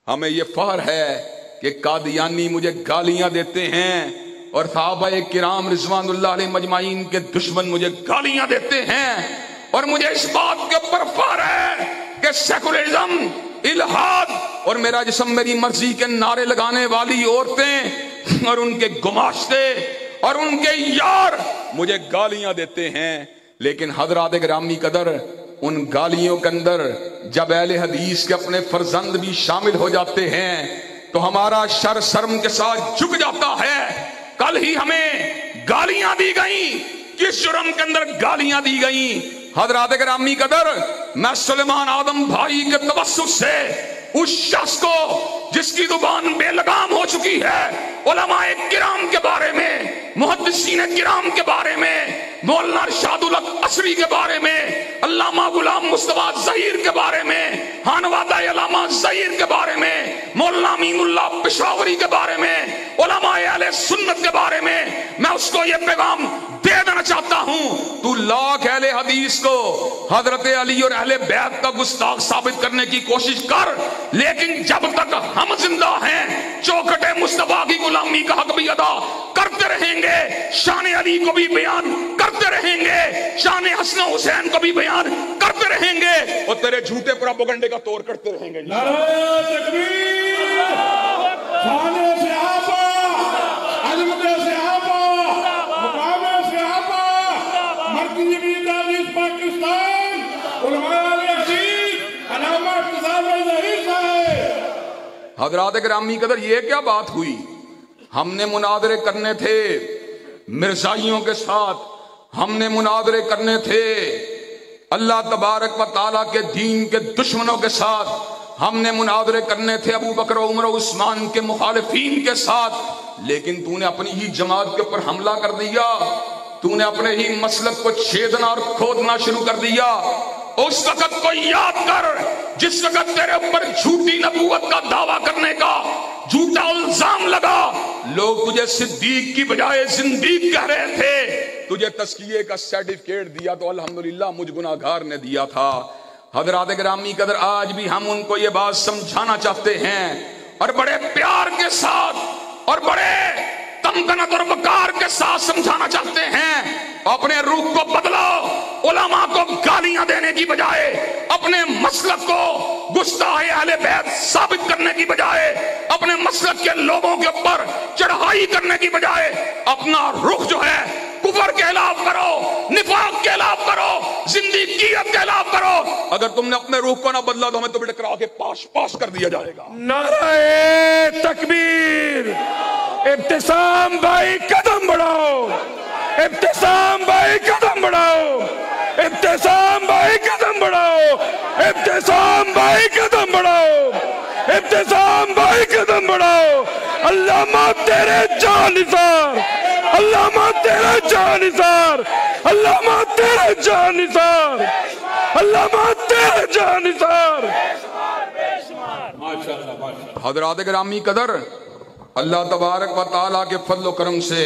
ہمیں یہ فخر ہے کہ قادیانی مجھے گالیاں دیتے ہیں اور صحابہ کرام رضوان اللہ علیہ مجمعین کے دشمن مجھے گالیاں دیتے ہیں، اور مجھے اس بات کے اوپر فخر ہے کہ سیکولرزم، الہاد اور میرا جسم میری مرضی کے نعرے لگانے والی عورتیں اور ان کے گماشتے اور ان کے یار مجھے گالیاں دیتے ہیں، لیکن حضرات گرامی قدر ان گالیوں کے اندر جب اہل حدیث کے اپنے فرزند بھی شامل ہو جاتے ہیں تو ہمارا شر شرم کے ساتھ جھک جاتا ہے۔ کل ہی ہمیں گالیاں دی گئیں، کس جرم کے اندر گالیاں دی گئیں؟ حضرات گرامی قدر، میں سلیمان آدم بھائی کے توسط سے اس شخص کو جس کی زبان بے لگام ہو چکی ہے، علماء کرام کے بارے میں، محدثین کرام کے بارے میں، مولانا ارشاد الحق عصری کے بارے میں، علامہ غلام مصطفیٰ ظہیر کے بارے میں، خانوادہ علامہ ظہیر کے بارے میں، مولانا امین اللہ پشاوری کے بارے میں، علماء اہل سنت کے بارے میں اس کو یہ پیغام دے دینا چاہتا ہوں، تو لاکھ اہل حدیث کو حضرت علی اور اہل بیت کا گستاخ ثابت کرنے کی کوشش کر، لیکن جب تک ہم زندہ ہیں چوکھٹ مصطفیٰ کی غلامی کا حق بھی ادا کرتے رہیں گے، شان علی کو بھی بیان کرتے رہیں گے، شان حسن حسین کو بھی بیان کرتے رہیں گے، اور تیرے جھوٹے پروپیگنڈے کا توڑ کرتے رہیں گے۔ نعرہ تکبیر، شان صحابہ، عظمت صحابہ، مقام صحابہ، مرکزی حدیث پاکستان، علماء حدیث، علامہ ارشاد ظہیر صاحب۔ حضرات گرامی قدر، یہ کیا بات ہوئی؟ ہم نے مناظرے کرنے تھے مرزائیوں کے ساتھ، ہم نے مناظرے کرنے تھے اللہ تبارک و تعالیٰ کے دین کے دشمنوں کے ساتھ، ہم نے مناظرے کرنے تھے ابو بکر و عمر و عثمان کے مخالفین کے ساتھ، لیکن تو نے اپنی ہی جماعت کے اوپر حملہ کر دیا، تو نے اپنے ہی مسلک کو چھیدنا اور کھودنا شروع کر دیا۔ اس وقت کو یاد کر جس وقت تیرے اوپر جھوٹی نبوت کا دعویٰ کرنے کا جھوٹا الزام لگا، لوگ تجھے صدیق کی بجائے زندیق کہہ رہے تھے، تجھے تزکیے کا سرٹیفکیٹ دیا تو الحمدللہ مجھ گناہگار نے دیا تھا۔ حضرات گرامی قدر، آج بھی ہم ان کو یہ بات سمجھانا چاہتے ہیں اور بڑے پیار کے ساتھ اور بڑے تمکنت اور وقار کے ساتھ سمجھانا چاہتے ہیں، اپنے روح کو بدلو، علماء کو گالیاں دینے کی بجائے، اپنے مسلک کو گستاخ اہل بیت ثابت کرنے کی بجائے، اپنے مسلک کے لوگوں کے اوپر چڑھائی کرنے کی بجائے اپنا رخ جو ہے کفر کے خلاف کرو، نفاق کے خلاف کرو، زندگیت کے خلاف کرو۔ اگر تم نے اپنے روح کو نہ بدلا تو ہمیں تو ٹکرا کے پاش پاش کر دیا جائے گا۔ نعرہ تکبیر، ابتسام بھائی قدم بڑھاؤ، ابتسام بھائی قدم بڑھاؤ، ابتسام بھائی قدم بڑھاؤ، ابتسام بھائی قدم بڑھاؤ، ابتسام بھائی قدم بڑھاؤ۔ علامہ تیرے جان نثار، علامہ تیرے جان نثار، علامہ تیرے جان نثار، علامہ تیرے جان نثار۔ حضرات گرامی قدر، اللہ تبارک و تعالیٰ کے فضل و کرم سے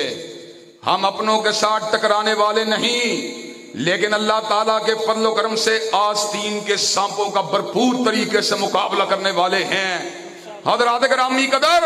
ہم اپنوں کے ساتھ ٹکرانے والے نہیں، لیکن اللہ تعالیٰ کے فضل و کرم سے آستین کے سانپوں کا بھرپور طریقے سے مقابلہ کرنے والے ہیں۔ حضرات گرامی قدر،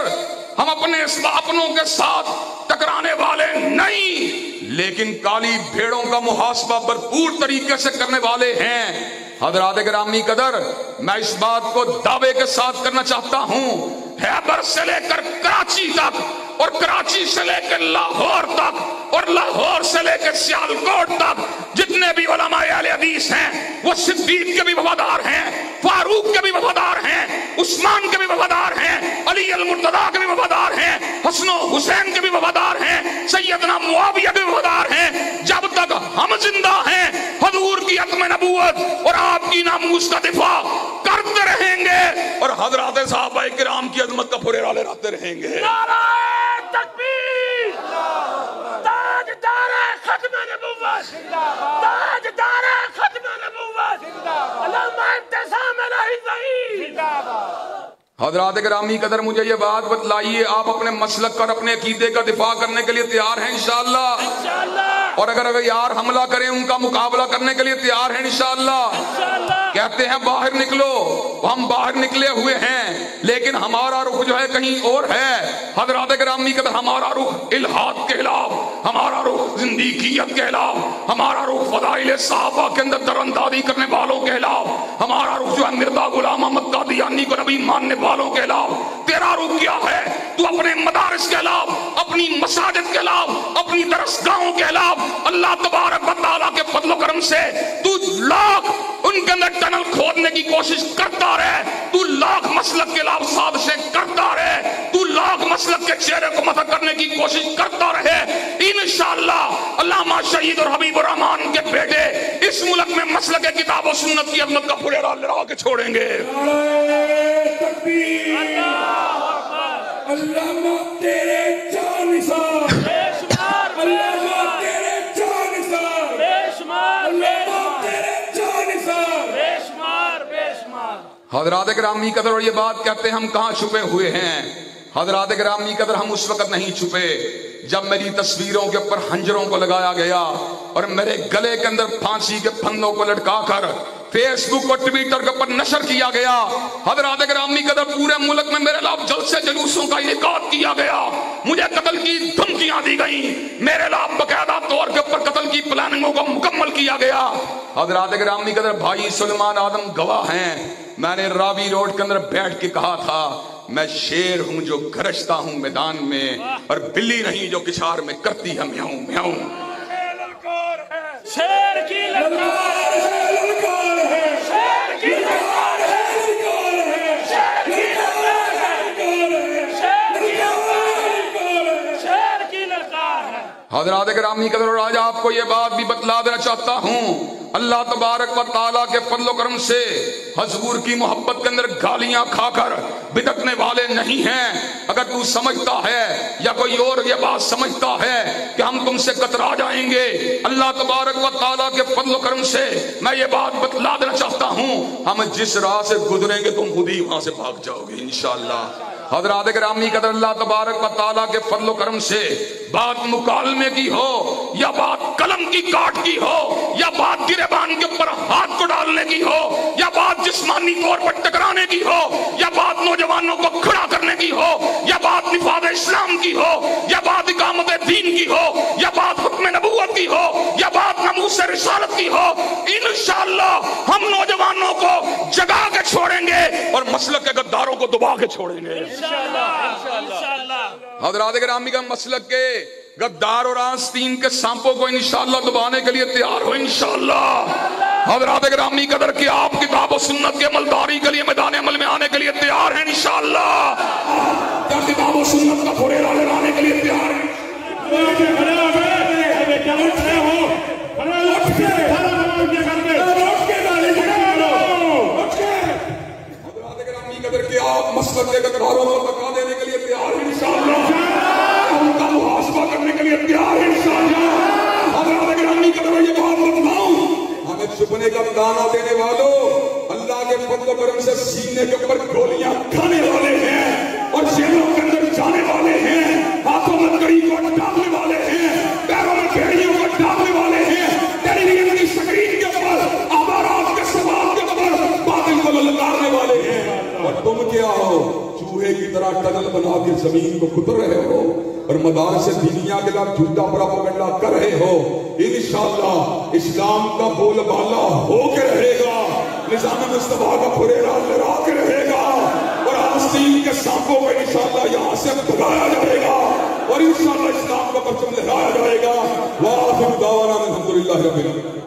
ہم اپنوں کے ساتھ ٹکرانے والے نہیں، لیکن کالی بھیڑوں کا محاسبہ بھرپور طریقے سے کرنے والے ہیں۔ حضرات گرامی قدر، میں اس بات کو دعوے کے ساتھ کرنا چاہتا ہوں، خیبر سے لے کر کراچی تک اور کراچی سے لے کر لاہور تک اور لاہور سے لے کر سیالکوٹ تک جتنے بھی علماء اہل حدیث ہیں وہ صدیق کے بھی وفادار ہیں، فاروق کے بھی وفادار ہیں، عثمان کے بھی وفادار ہیں، علی المرتضیٰ کے بھی وفادار ہیں، حسن و حسین کے بھی وفادار ہیں، سیدنا معاویہ کے بھی وفادار ہیں۔ جب تک ہم زندہ ہیں حضور کی ختم نبوت اور آپ کی ناموس کا دفاع کرتے رہیں گے اور حضرات صحابہ کرام کی عظمت کا پھریرا لہراتے رہیں گے۔ نعرہ تکبیر، تاجدار ختم نبوت، تاجدار ختم نبوت، علامہ ابتسام الہی ظہیر۔ حضرات گرامی قدر، مجھے یہ بات بتلائیے، آپ اپنے مسلک اور اپنے عقیدے کا دفاع کرنے کے لیے تیار ہیں انشاءاللہ؟ اور اگر یار حملہ کریں ان کا مقابلہ کرنے کے لیے تیار ہیں انشاءاللہ؟ کہتے ہیں باہر نکلو، ہم باہر نکلے ہوئے ہیں لیکن ہمارا رخ جو ہے کہیں اور ہے۔ حضرات گرامی قدر ہمارا رخ الہاد کے خلاف، ہمارا رخ زندیقیت کے خلاف، ہمارا رخ فضائل صحابہ کے اندر دراندازی کرنے والوں کے خلاف، ہمارا رخ جو ہے مرزا غلام احمد قادیانی کو نبی ماننے والوں کے خلاف۔ تیرا رخ کیا ہے؟ تو اپنے مدارس کے خلاف، اپنی مساجد کے خلاف، اپنی درسگاہوں کے خلاف اللہ تبارک و تعالیٰ کے فضل و کرم سے تو لاکھ ان کے اندر ٹنل کھودنے کی کوشش کرتا رہے، تو لاکھ مسلک کے خلاف سازشیں کرتا رہے، تو لاکھ مسلک کے چہرے کو مسخ کرنے کی کوشش کرتا رہے، انشاءاللہ علامہ شہید اور حبیب الرحمان کے بیٹے اس ملک میں مسلک کتاب و سنت کی عظمت کا پھریرا لڑا کے چھوڑیں گے۔ علامہ تیرے جان نثار، بے شمار، علامہ تیرے جان نثار، بے شمار، علامہ تیرے جان نثار، بے شمار، بے شمار۔ حضرات گرامی قدر، اور یہ بات کہتے ہیں ہم کہاں چھپے ہوئے ہیں؟ حضرات گرامی قدر ہم اس وقت نہیں چھپے جب میری تصویروں کے اوپر خنجروں کو لگایا گیا اور میرے گلے کے اندر پھانسی کے پھندوں کو لٹکا کر فیس بک اور ٹویٹر کے اوپر نشر کیا گیا۔ حضرات گرامی قدر پورے ملک میں میرے خلاف جلسے جلوسوں کا انعقاد کیا گیا، مجھے قتل کی دھمکیاں دی گئیں، میرے خلاف باقاعدہ طور کے اوپر قتل کی پلاننگوں کو مکمل کیا گیا۔ حضرات گرامی قدر بھائی سلیمان آدم گواہ ہیں، میں نے راوی روڈ کے اندر بیٹھ کے کہا تھا میں شیر ہوں جو گرجتا ہوں میدان میں، اور بلی نہیں جو کچھار میں کرتی ہے میاؤں میاؤں۔ شیر کی للکار ہے، للکار ہے، شیر کی للکار ہے، للکار ہے، شیر کی للکار ہے، شیر کی للکار ہے، شیر کی للکار ہے۔ حضرات گرامی قدر، اور آج آپ کو یہ بات بھی بتلا دینا چاہتا ہوں، اللہ تبارک و تعالیٰ کے فضل و کرم سے حضور کی محبت کے اندر گالیاں کھا کر بدکنے والے نہیں ہیں۔ اگر تو سمجھتا ہے یا کوئی اور یہ بات سمجھتا ہے کہ ہم تم سے کترا جائیں گے، اللہ تبارک و تعالیٰ کے فضل و کرم سے میں یہ بات بتلا دینا چاہتا ہوں، ہم جس راہ سے گزریں گے تم خود ہی وہاں سے بھاگ جاؤ گے انشاءاللہ۔ حضرات گرامی قدر، اللہ تبارک و تعالیٰ کے فضل و کرم سے بات مکالمے کی ہو یا بات قلم کی کاٹ کی ہو یا بات گریبان کے اوپر ہاتھ کو ڈالنے کی ہو یا بات جسمانی طور پر ٹکرانے کی ہو یا بات نوجوانوں کو کھڑا کرنے کی ہو یا بات نفاذ اسلام کی ہو یا بات اقامت دین کی ہو یا بات حکم نبوت کی ہو یا بات ناموس رسالت کی ہو، انشاءاللہ ہم نوجوانوں کو جگا کے چھوڑیں گے اور مسلک کے غداروں کو دبا کے چھوڑیں گے انشاءاللہ۔ حضرات گرامی کا مسلک کے غدار اور آستین کے سانپوں کو انشاءاللہ دبانے کے لیے تیار ہو انشاءاللہ۔ حضرات گرامی قدر کہ آپ کتاب و سنت کے عملداری کے لیے میدان عمل میں آنے کے لیے تیار ہیں انشاءاللہ، کتاب و سنت کا پھریرا لڑانے کے لیے تیار ہیں۔ حضرات گرامی قدر کہ آپ مسلک کے غداروں کو بتا دینے کے لیے تیار ہیں انشاءاللہ، ان کا محاسبہ کرنے کے لیے تیار ہیں انشاءاللہ۔ حضرات گرامی قدر یہ بات بتلاؤں، ہمیں چھپنے کا دانہ دینے والوں اللہ کے فضل و کرم سے سینے کے اوپر گولیاں کھانے والے ہیں اور جیلوں کے اندر جانے والے ہیں، ہاتھوں میں کڑی کو ڈالنے والے ہیں، پیروں میں بیڑیوں کو ڈالنے والے ہیں، ٹیلی ویژن کی سکرین کے اوپر اخبارات کے سوال کے اوپر باطل کو للکارنے والے ہیں، اور تم کیا ہو؟ چوہے کی طرح ٹنل بنا کے زمین کو کتر رہے ہو اور مدارس دینیہ کے خلاف جھوٹا پروپیگنڈا کر رہے ہو۔ انشاءاللہ اسلام کا بول بالا ہو کے رہے گا، نظام مصطفیٰ کا پھریرا لڑا کے رہے گا، اور آستین کے سانپوں کو انشاءاللہ یہاں سے بھگایا جائے گا اور انشاءاللہ اسلام کا پرچم لہرایا جائے گا۔ وآخر دعوانا الحمدللہ رب العالمین۔